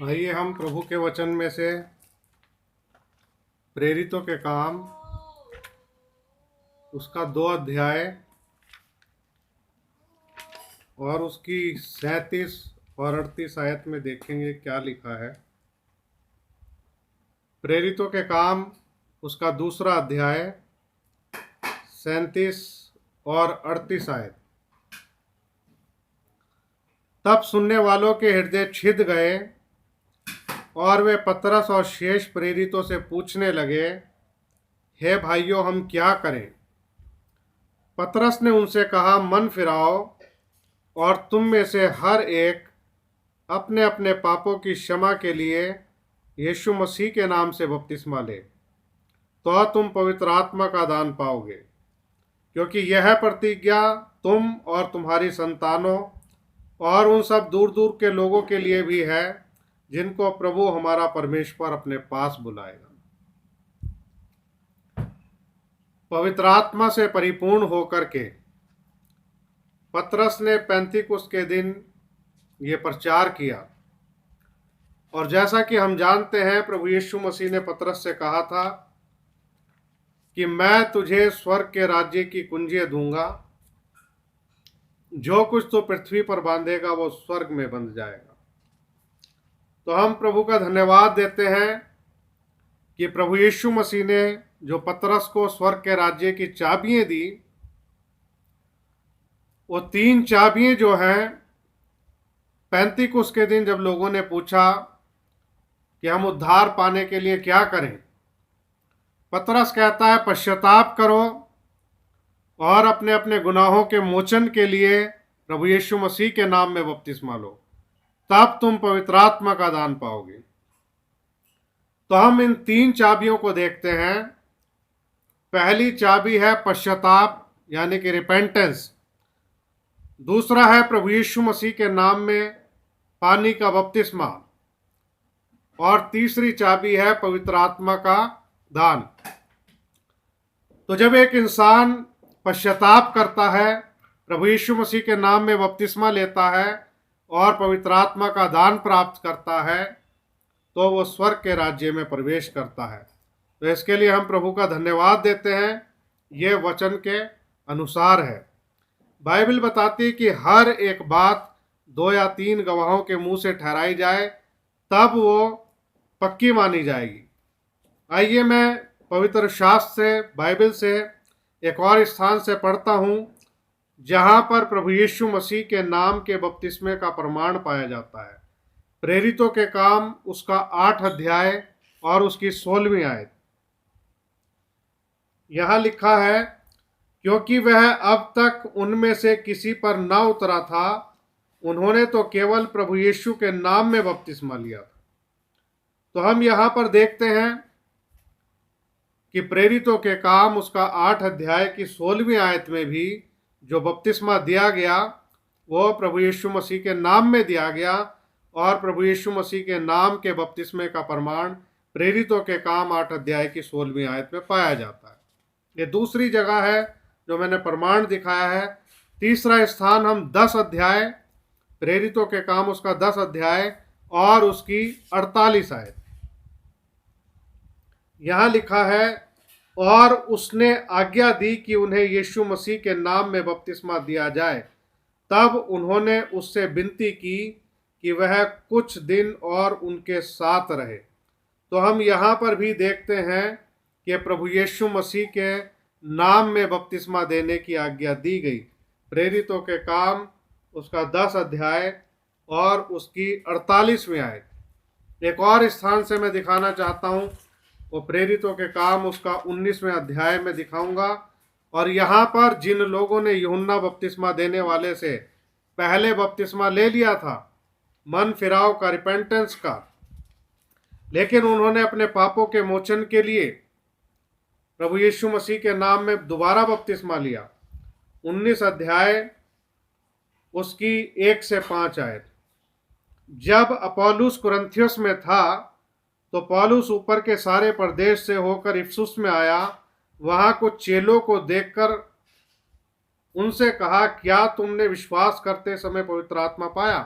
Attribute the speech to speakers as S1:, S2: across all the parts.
S1: आइए हम प्रभु के वचन में से प्रेरितों के काम उसका 2 अध्याय और उसकी 37 और 38 आयत में देखेंगे क्या लिखा है। प्रेरितों के काम उसका 2 अध्याय 37 और 38 आयत। तब सुनने वालों के हृदय छिद गए और वे पतरस और शेष प्रेरितों से पूछने लगे, हे भाइयों, हम क्या करें? पतरस ने उनसे कहा, मन फिराओ और तुम में से हर एक अपने अपने पापों की क्षमा के लिए यीशु मसीह के नाम से बपतिस्मा ले, तो तुम पवित्र आत्मा का दान पाओगे, क्योंकि यह प्रतिज्ञा तुम और तुम्हारी संतानों और उन सब दूर दूर के लोगों के लिए भी है जिनको प्रभु हमारा परमेश्वर अपने पास बुलाएगा। पवित्र आत्मा से परिपूर्ण होकर के पतरस ने पेंतीकुस्त के दिन ये प्रचार किया। और जैसा कि हम जानते हैं, प्रभु यीशु मसीह ने पतरस से कहा था कि मैं तुझे स्वर्ग के राज्य की कुंजियां दूंगा, जो कुछ तो पृथ्वी पर बांधेगा वो स्वर्ग में बंध जाएगा। तो हम प्रभु का धन्यवाद देते हैं कि प्रभु यीशु मसीह ने जो पतरस को स्वर्ग के राज्य की चाबियां दी, वो 3 चाबियां जो हैं, पेंतीकुस्त के दिन जब लोगों ने पूछा कि हम उद्धार पाने के लिए क्या करें, पतरस कहता है, पश्चाताप करो और अपने अपने गुनाहों के मोचन के लिए प्रभु यीशु मसीह के नाम में बपतिस्मा लो, तब तुम पवित्र आत्मा का दान पाओगे। तो हम इन 3 चाबियों को देखते हैं। पहली चाबी है पश्चाताप, यानी कि रिपेंटेंस। दूसरा है प्रभु यीशु मसीह के नाम में पानी का बपतिस्मा। और तीसरी चाबी है पवित्र आत्मा का दान। तो जब एक इंसान पश्चाताप करता है, प्रभु यीशु मसीह के नाम में बपतिस्मा लेता है और पवित्र आत्मा का दान प्राप्त करता है, तो वो स्वर्ग के राज्य में प्रवेश करता है। तो इसके लिए हम प्रभु का धन्यवाद देते हैं। ये वचन के अनुसार है। बाइबल बताती है कि हर एक बात 2 या 3 गवाहों के मुंह से ठहराई जाए, तब वो पक्की मानी जाएगी। आइए मैं पवित्र शास्त्र से, बाइबल से एक और स्थान से पढ़ता हूँ, जहाँ पर प्रभु यीशु मसीह के नाम के बपतिस्मे का प्रमाण पाया जाता है। प्रेरितों के काम उसका 8 अध्याय और उसकी 16वीं आयत। यहाँ लिखा है, क्योंकि वह अब तक उनमें से किसी पर न उतरा था, उन्होंने तो केवल प्रभु यीशु के नाम में बपतिस्मा लिया था। तो हम यहाँ पर देखते हैं कि प्रेरितों के काम उसका 8 अध्याय की 16वीं आयत में भी जो बपतिस्मा दिया गया, वो प्रभु यीशु मसीह के नाम में दिया गया। और प्रभु यीशु मसीह के नाम के बपतिस्मे का प्रमाण प्रेरितों के काम 8 अध्याय की 16वीं आयत में पाया जाता है। ये दूसरी जगह है जो मैंने प्रमाण दिखाया है। तीसरा स्थान हम 10 अध्याय, प्रेरितों के काम उसका 10 अध्याय और उसकी 48 आयत। यहाँ लिखा है, और उसने आज्ञा दी कि उन्हें यीशु मसीह के नाम में बपतिस्मा दिया जाए। तब उन्होंने उससे विनती की कि वह कुछ दिन और उनके साथ रहे। तो हम यहाँ पर भी देखते हैं कि प्रभु यीशु मसीह के नाम में बपतिस्मा देने की आज्ञा दी गई। प्रेरितों के काम उसका 10 अध्याय और उसकी 48वीं आयत। एक और स्थान से मैं दिखाना चाहता हूँ, वो प्रेरितों के काम उसका 19वें अध्याय में दिखाऊंगा। और यहाँ पर जिन लोगों ने यूहन्ना बपतिस्मा देने वाले से पहले बपतिस्मा ले लिया था, मन फिराव का, रिपेंटेंस का, लेकिन उन्होंने अपने पापों के मोचन के लिए प्रभु यीशु मसीह के नाम में दोबारा बपतिस्मा लिया, 19 अध्याय उसकी 1 से 5 आयत। जब अपोलुस कुरिन्थियुस में था, तो पौलुस ऊपर के सारे प्रदेश से होकर इफिसुस में आया। वहां कुछ चेलों को देखकर उनसे कहा, क्या तुमने विश्वास करते समय पवित्र आत्मा पाया?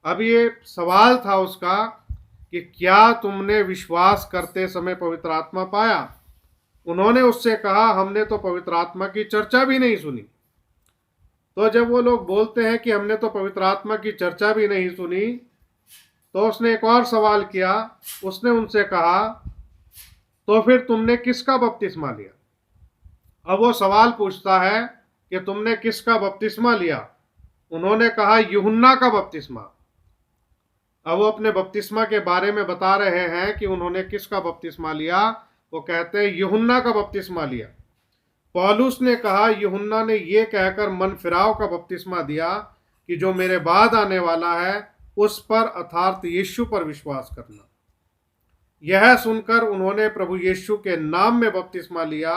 S1: अब ये सवाल था उसका कि क्या तुमने विश्वास करते समय पवित्र आत्मा पाया? उन्होंने उससे कहा, हमने तो पवित्र आत्मा की चर्चा भी नहीं सुनी। तो जब वो लोग बोलते हैं कि हमने तो पवित्र आत्मा की चर्चा भी नहीं सुनी, तो उसने एक और सवाल किया। उसने उनसे कहा, तो फिर तुमने किसका बपतिस्मा लिया? अब वो सवाल पूछता है कि तुमने किसका बपतिस्मा लिया? उन्होंने कहा, यूहन्ना का बपतिस्मा। अब वो अपने बपतिस्मा के बारे में बता रहे हैं कि उन्होंने किसका बपतिस्मा लिया। वो कहते हैं यूहन्ना का बपतिस्मा लिया। पौलुस ने कहा, यूहन्ना ने ये कहकर मन फिराव का बपतिस्मा दिया कि जो मेरे बाद आने वाला है उस पर अर्थात यीशु पर विश्वास करना। यह सुनकर उन्होंने प्रभु यीशु के नाम में बपतिस्मा लिया।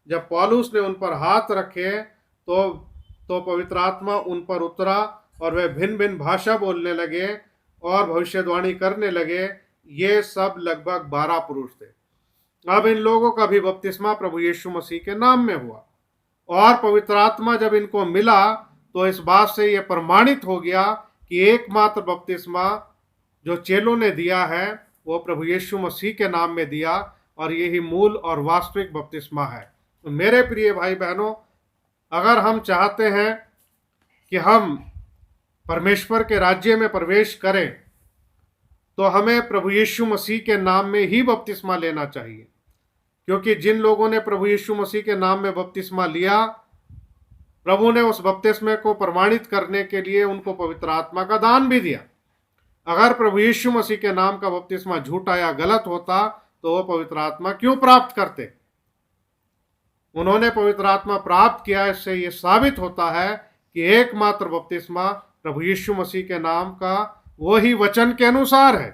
S1: जब पौलुस ने उन पर हाथ रखे तो पवित्र आत्मा उन पर उतरा और वे भिन्न भिन्न भाषा बोलने लगे और भविष्यवाणी करने लगे। ये सब लगभग 12 पुरुष थे। अब इन लोगों का भी बपतिस्मा प्रभु यीशु मसीह के नाम में हुआ और पवित्र आत्मा जब इनको मिला तो इस बात से यह प्रमाणित हो गया कि एकमात्र बपतिस्मा जो चेलों ने दिया है वो प्रभु यीशु मसीह के नाम में दिया और यही मूल और वास्तविक बपतिस्मा है। तो मेरे प्रिय भाई बहनों, अगर हम चाहते हैं कि हम परमेश्वर के राज्य में प्रवेश करें तो हमें प्रभु यीशु मसीह के नाम में ही बपतिस्मा लेना चाहिए, क्योंकि जिन लोगों ने प्रभु यीशु मसीह के नाम में बपतिस्मा लिया, प्रभु ने उस बपतिस्मे को प्रमाणित करने के लिए उनको पवित्र आत्मा का दान भी दिया। अगर प्रभु यीशु मसीह के नाम का बपतिस्मा झूठा या गलत होता तो वो पवित्र आत्मा क्यों प्राप्त करते? उन्होंने पवित्र आत्मा प्राप्त किया। इससे ये साबित होता है कि एकमात्र बपतिस्मा प्रभु यीशु मसीह के नाम का वो ही वचन के अनुसार है।